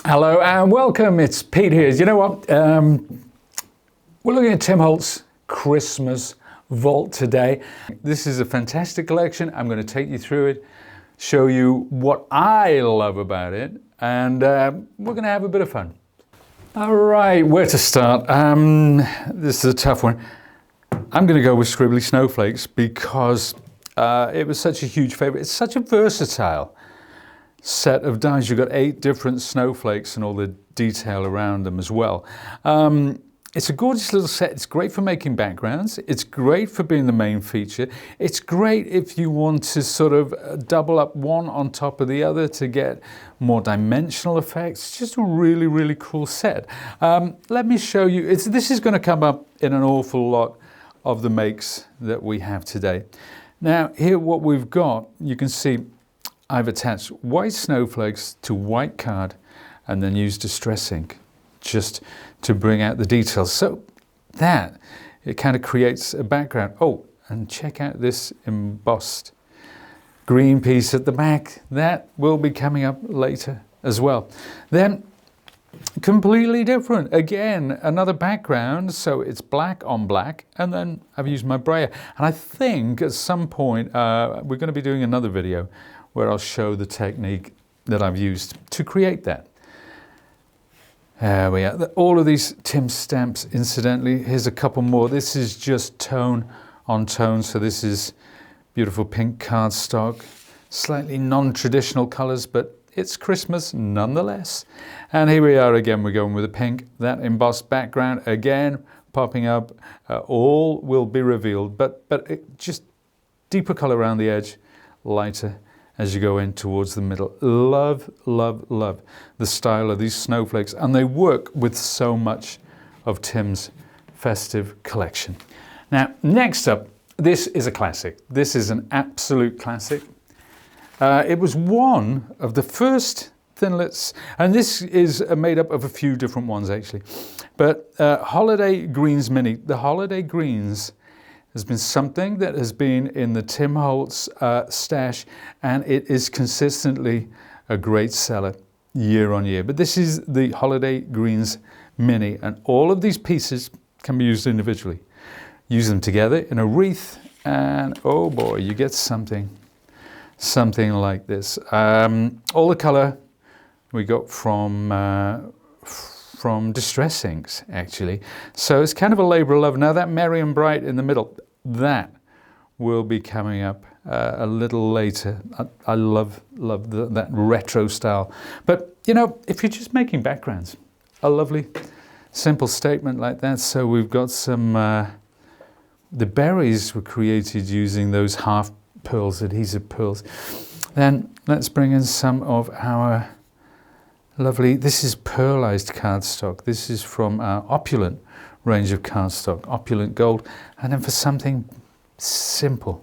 Hello and welcome, it's Pete here. You know what, we're looking at Tim Holtz Christmas Vault today. This is a fantastic collection. I'm going to take you through it, show you what I love about it, and we're going to have a bit of fun. All right, where to start? This is a tough one. I'm going to go with Scribbly Snowflakes because it was such a huge favorite. It's such a versatile set of dies. You've got 8 different snowflakes and all the detail around them as well. It's a gorgeous little set. It's great for making backgrounds. It's great for being the main feature. It's great if you want to sort of double up one on top of the other to get more dimensional effects. It's just a really, really cool set. Let me show you. This is going to come up in an awful lot of the makes that we have today. Now, here what we've got, you can see I've attached white snowflakes to white card and then used distress ink just to bring out the details. So that, it kind of creates a background. Oh, and check out this embossed green piece at the back. That will be coming up later as well. Then, completely different. Again, another background, so it's black on black, and then I've used my brayer. And I think at some point, we're going to be doing another video where I'll show the technique that I've used to create that. There we are. All of these Tim stamps, incidentally, here's a couple more. This is just tone on tone, so this is beautiful pink cardstock, slightly non-traditional colors, but it's Christmas nonetheless. And here we are again, we're going with the pink, that embossed background, again, popping up, all will be revealed, but just deeper color around the edge, lighter as you go in towards the middle. Love, love, love the style of these snowflakes, and they work with so much of Tim's festive collection. Now, next up, this is a classic. This is an absolute classic. It was one of the first thinlits, and this is made up of a few different ones actually. But Holiday Greens Mini. The Holiday Greens has been something that has been in the Tim Holtz stash, and it is consistently a great seller year on year. But this is the Holiday Greens Mini, and all of these pieces can be used individually. Use them together in a wreath, and oh boy, you get something like this. All the color we got from distress inks, actually. So it's kind of a labor of love. Now that merry and bright in the middle, that will be coming up a little later. I love that retro style. But, you know, if you're just making backgrounds, a lovely, simple statement like that. So we've got some, the berries were created using those half pearls, adhesive pearls. Then let's bring in some of our lovely, this is pearlized cardstock. This is from our Opulent range of cardstock, Opulent Gold. And then for something simple,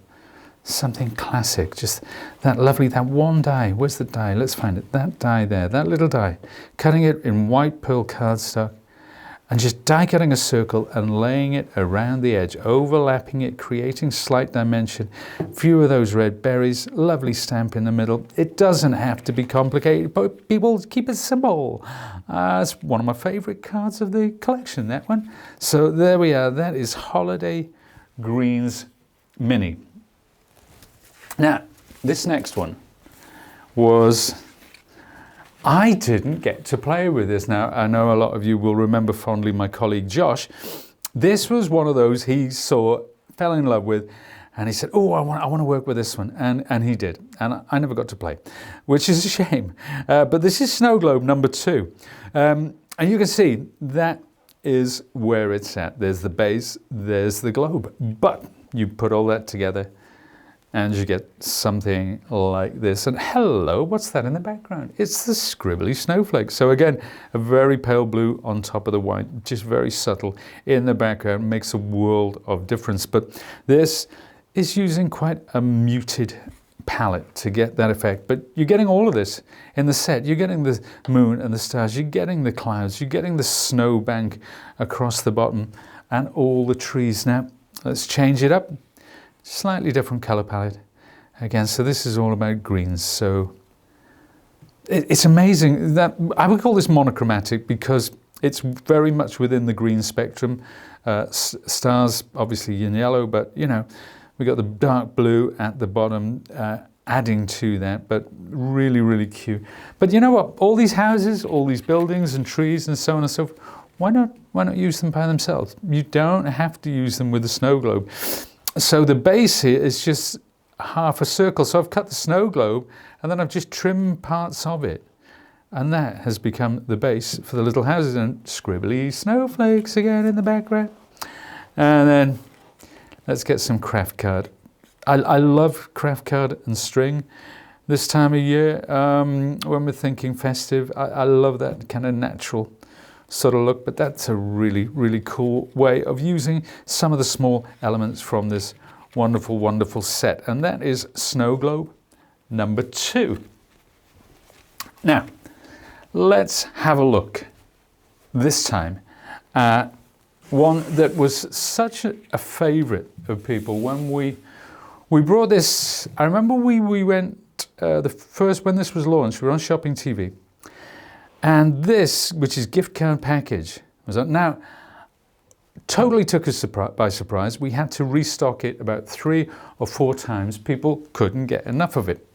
something classic, just that lovely, that one die. Where's the die? Let's find it. That die there, that little die. Cutting it in white pearl cardstock and just die cutting a circle and laying it around the edge, overlapping it, creating slight dimension. Few of those red berries, lovely stamp in the middle. It doesn't have to be complicated, but people keep it simple. It's one of my favorite cards of the collection, that one. So there we are, that is Holiday Greens Mini. Now, this next one was, I didn't get to play with this. Now, I know a lot of you will remember fondly my colleague Josh. This was one of those he saw, fell in love with, and he said, oh, I want to work with this one. And he did. And I never got to play, which is a shame. But this is Snow Globe number 2. And you can see that is where it's at. There's the base, there's the globe. But you put all that together, and you get something like this. And hello, what's that in the background? It's the Scribbly Snowflakes. So again, a very pale blue on top of the white, just very subtle in the background, makes a world of difference. But this is using quite a muted palette to get that effect. But you're getting all of this in the set. You're getting the moon and the stars, you're getting the clouds, you're getting the snow bank across the bottom and all the trees. Now, let's change it up. Slightly different color palette again. So this is all about greens. So it's amazing that I would call this monochromatic because it's very much within the green spectrum. Stars obviously in yellow, but you know, we got the dark blue at the bottom adding to that, but really, really cute. But you know what? All these houses, all these buildings and trees and so on and so forth, why not use them by themselves? You don't have to use them with a snow globe. So the base here is just half a circle. So I've cut the snow globe and then I've just trimmed parts of it. And that has become the base for the little houses, and scribbly snowflakes again in the background. And then let's get some craft card. I love craft card and string this time of year when we're thinking festive. I love that kind of natural sort of look, but that's a really, really cool way of using some of the small elements from this wonderful, wonderful set. And that is Snow Globe number 2. Now, let's have a look this time at one that was such a favorite of people when we brought this. I remember we went the first when this was launched, we were on Shopping TV, and this, which is gift card package, was on. Now totally took us by surprise. We had to restock it about 3 or 4 times. People couldn't get enough of it,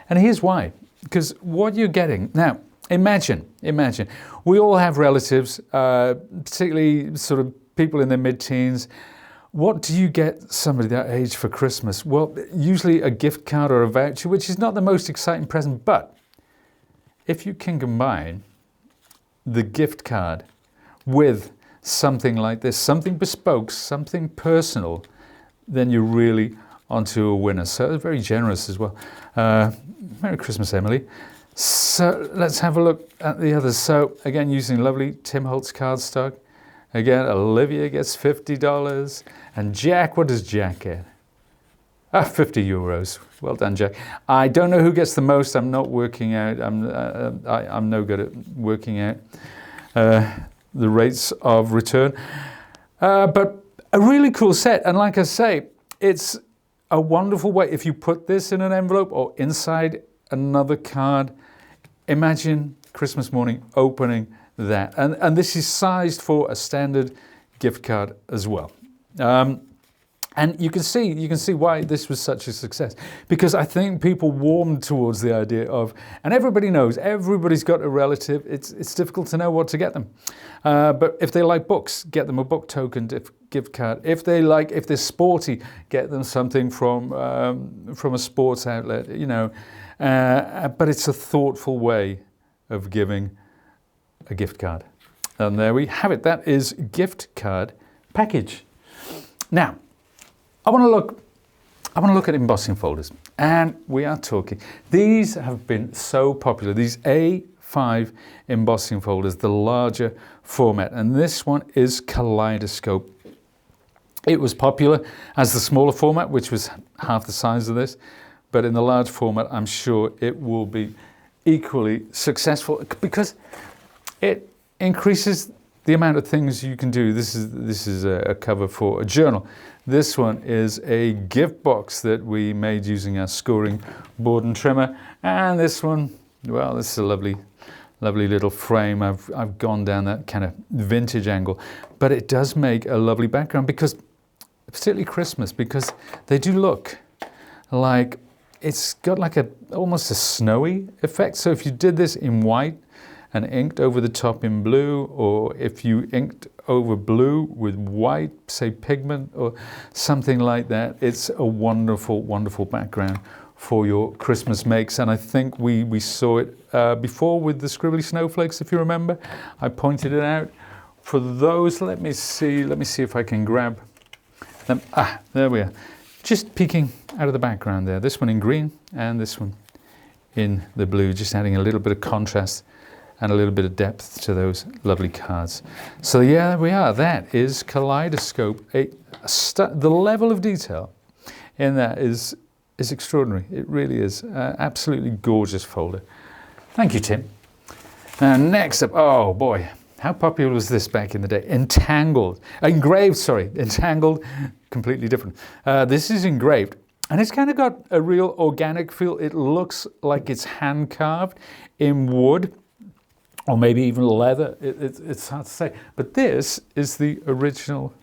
and here's why. Because what you're getting now, imagine, we all have relatives, particularly sort of people in their mid-teens. What do you get somebody that age for Christmas? Well, usually a gift card or a voucher, which is not the most exciting present, but if you can combine the gift card with something like this, something bespoke, something personal, then you're really onto a winner. So it's very generous as well. Merry Christmas, Emily. So let's have a look at the others. So again, using lovely Tim Holtz cardstock. Again, Olivia gets $50. And Jack, what does Jack get? 50 euros. Well done, Jack. I don't know who gets the most. I'm not working out. I'm no good at working out the rates of return. But a really cool set. And like I say, it's a wonderful way. If you put this in an envelope or inside another card, imagine Christmas morning opening that. And this is sized for a standard gift card as well. And you can see why this was such a success, because I think people warmed towards the idea of, and everybody knows, everybody's got a relative. It's difficult to know what to get them. But if they like books, get them a book token gift card. If they're sporty, get them something from a sports outlet, you know. But it's a thoughtful way of giving a gift card. And there we have it. That is gift card package. Now, I want to look at embossing folders, and we are talking. These have been so popular. These A5 embossing folders, the larger format, and this one is Kaleidoscope. It was popular as the smaller format, which was half the size of this, but in the large format, I'm sure it will be equally successful because it increases the amount of things you can do. This is a cover for a journal. This one is a gift box that we made using our scoring board and trimmer. And this one, well, this is a lovely little frame. I've gone down that kind of vintage angle, but it does make a lovely background, because particularly Christmas, because they do look like it's got like almost a snowy effect. So if you did this in white and inked over the top in blue, or if you inked over blue with white, say pigment or something like that, it's a wonderful, wonderful background for your Christmas makes. And I think we saw it before with the Scribbly Snowflakes, if you remember. I pointed it out. For those, let me see if I can grab them. There we are. Just peeking out of the background there. This one in green and this one in the blue, just adding a little bit of contrast and a little bit of depth to those lovely cards. So yeah, there we are. That is Kaleidoscope. The level of detail in that is extraordinary. It really is. Absolutely gorgeous folder. Thank you, Tim. Now next up, oh boy, how popular was this back in the day? Engraved, completely different. This is Engraved. And it's kind of got a real organic feel. It looks like it's hand carved in wood, or maybe even leather. It's hard to say. But this is the original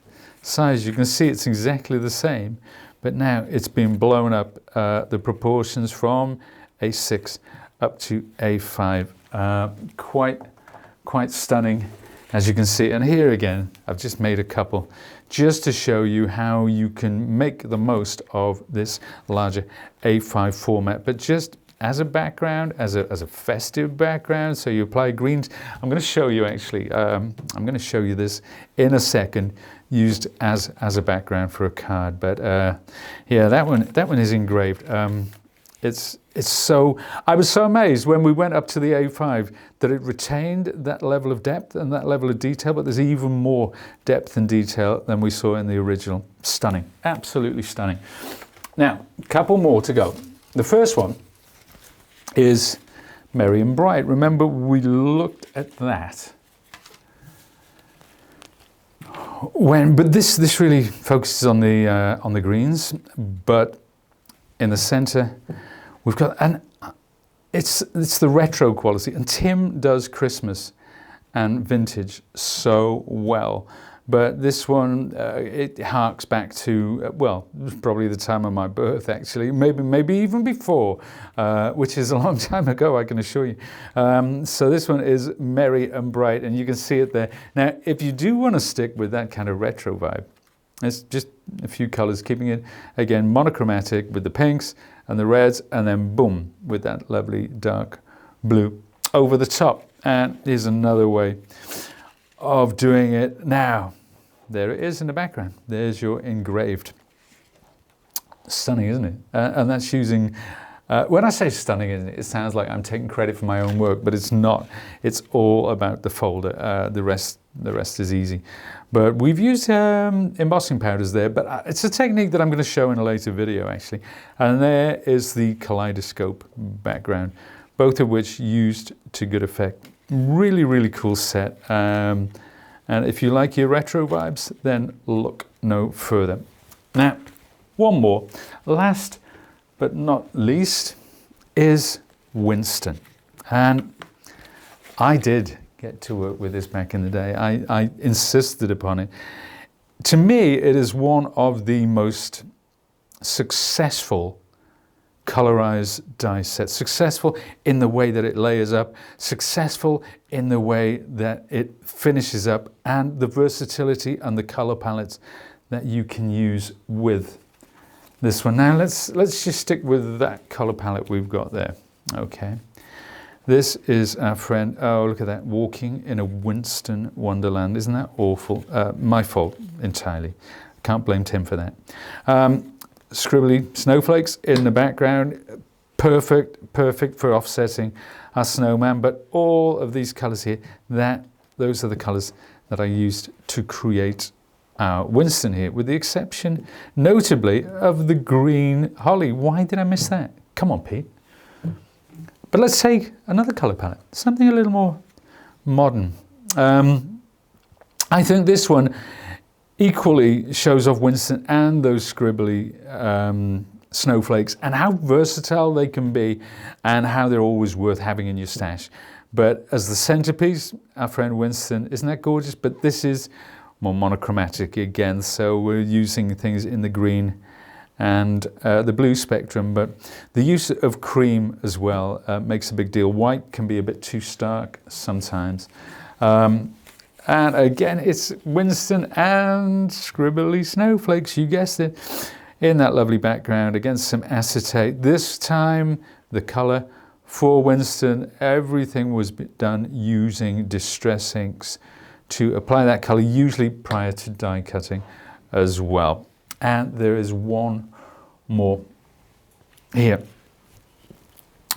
size. You can see it's exactly the same, but now it's been blown up, the proportions from A6 up to A5. Quite stunning, as you can see. And here again, I've just made a couple just to show you how you can make the most of this larger A5 format, but just as a background, as a festive background. So you apply greens. I'm going to show you actually, I'm going to show you this in a second, used as a background for a card. But yeah, that one is engraved. It's so, I was so amazed when we went up to the A5 that it retained that level of depth and that level of detail, but there's even more depth and detail than we saw in the original. Stunning, absolutely stunning. Now, a couple more to go. The first one is Merry and Bright. Remember, we looked at that but this really focuses on the greens, but in the center we've got, and it's the retro quality, and Tim does Christmas and vintage so well. But this one, it harks back to, well, it was probably the time of my birth, actually, maybe even before, which is a long time ago, I can assure you. So this one is Merry and Bright, and you can see it there. Now, if you do want to stick with that kind of retro vibe, it's just a few colors, keeping it, again, monochromatic with the pinks and the reds, and then boom, with that lovely dark blue over the top. And here's another way of doing it. Now, there it is in the background. There's your engraved. Stunning, isn't it? And that's using, when I say stunning, it sounds like I'm taking credit for my own work, but it's not. It's all about the folder. The rest is easy. But we've used embossing powders there, but it's a technique that I'm going to show in a later video, actually. And there is the Kaleidoscope background, both of which used to good effect. Really, really cool set. And if you like your retro vibes, then look no further. Now, one more. Last but not least is Winston. And I did get to work with this back in the day. I insisted upon it. To me, it is one of the most successful colorized die sets. Successful in the way that it layers up, successful in the way that it finishes up, and the versatility and the color palettes that you can use with this one. Now let's just stick with that color palette we've got there. Okay, this is our friend, oh look at that, walking in a Winston wonderland. Isn't that awful? My fault entirely. Can't blame Tim for that. Scribbly Snowflakes in the background, perfect for offsetting our snowman. But all of these colors here, those are the colors that I used to create our Winston here, with the exception, notably, of the green holly. Why did I miss that? Come on, Pete. But let's take another color palette, something a little more modern. I think this one equally shows off Winston and those scribbly snowflakes, and how versatile they can be, and how they're always worth having in your stash. But as the centerpiece, our friend Winston, isn't that gorgeous? But this is more monochromatic again, so we're using things in the green and the blue spectrum, but the use of cream as well makes a big deal. White can be a bit too stark sometimes. And again, it's Winston and Scribbly Snowflakes, you guessed it, in that lovely background against some acetate. This time, the color for Winston, everything was done using distress inks to apply that color, usually prior to die cutting as well. And there is one more here.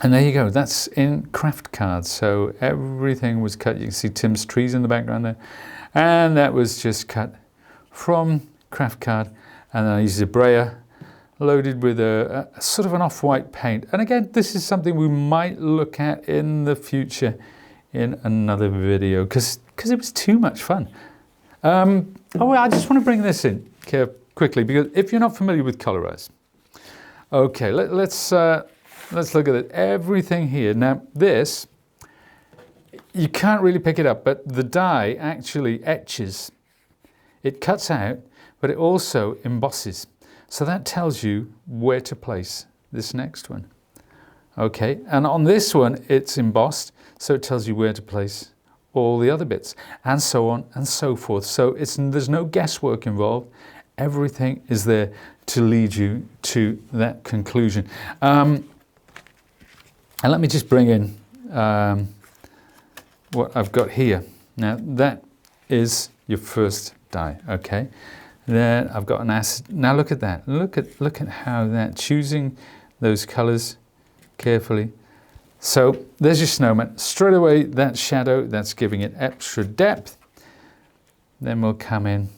And there you go, that's in craft cards. So everything was cut. You can see Tim's trees in the background there. And that was just cut from craft card. And then I used a brayer loaded with a sort of an off-white paint. And again, this is something we might look at in the future in another video, because it was too much fun. I just want to bring this in quickly, because if you're not familiar with Colorize, Okay, let's look at it. Everything here. Now this, you can't really pick it up, but the die actually etches. It cuts out, but it also embosses. So that tells you where to place this next one. Okay, and on this one, it's embossed, so it tells you where to place all the other bits, and so on and so forth. So there's no guesswork involved. Everything is there to lead you to that conclusion. And let me just bring in what I've got here. Now that is your first die, okay? Then I've got an acid. Now look at that. Look at how that, choosing those colors carefully. So there's your snowman. Straight away, that shadow, that's giving it extra depth. Then we'll come in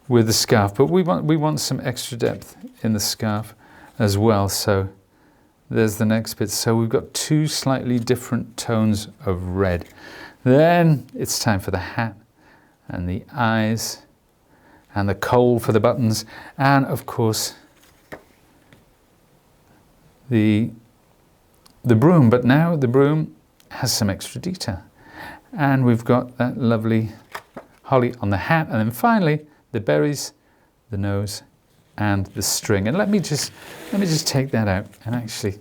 with the scarf, but we want some extra depth in the scarf as well. So there's the next bit. So we've got two slightly different tones of red. Then it's time for the hat and the eyes and the coal for the buttons, and of course the broom. But now the broom has some extra detail, and we've got that lovely holly on the hat, and then finally the berries, the nose, and the string. And let me just take that out and actually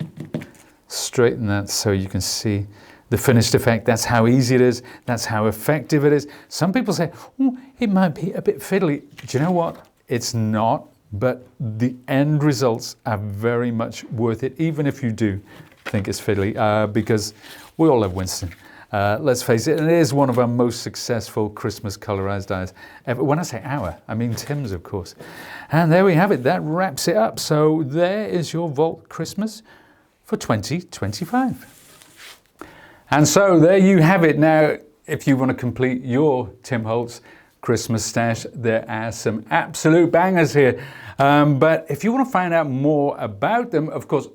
straighten that so you can see the finished effect. That's how easy it is. That's how effective it is. Some people say, oh, it might be a bit fiddly. Do you know what? It's not, but the end results are very much worth it, even if you do think it's fiddly, because we all love Winston. Let's face it, and it is one of our most successful Christmas colorized dies ever. When I say our, I mean Tim's, of course. And there we have it. That wraps it up. So there is your Vault Christmas for 2025. And so there you have it. Now, if you want to complete your Tim Holtz Christmas stash, there are some absolute bangers here. But if you want to find out more about them, of course,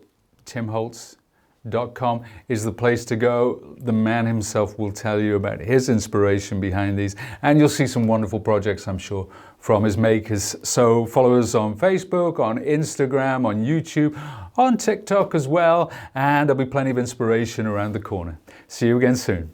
timholtz.com is the place to go. The man himself will tell you about his inspiration behind these, and you'll see some wonderful projects, I'm sure, from his makers. So follow us on Facebook, on Instagram, on YouTube, on TikTok as well, and there'll be plenty of inspiration around the corner. See you again soon.